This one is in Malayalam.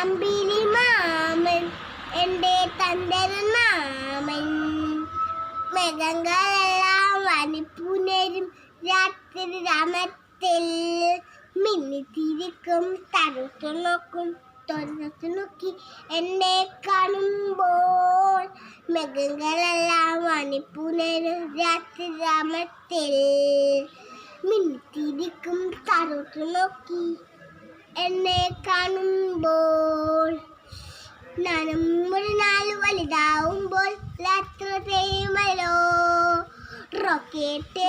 അമ്പിളി മാമൻ എൻ്റെ തന്തരൻ മാമൻ. മേഘങ്ങളെല്ലാം വനിപ്പുണരും രാത്രി രാമത്തിൽ. മിന്നിത്തിരിക്കും തറുത്തു നോക്കും തൊറത്തു നോക്കി എന്നെ കാണുമ്പോൾ. മേഘങ്ങളെല്ലാം വനിപ്പുണരും രാത്രി രാമത്തിൽ. മിന്നിത്തിരിക്കും തറുത്തു നോക്കി എന്നെ കാണുമ്പോൾ. ഞാനും ഒരു നാൾ വലുതാവുമ്പോൾ രാത്രി പെയ്യുമല്ലോ റോക്കറ്റ്.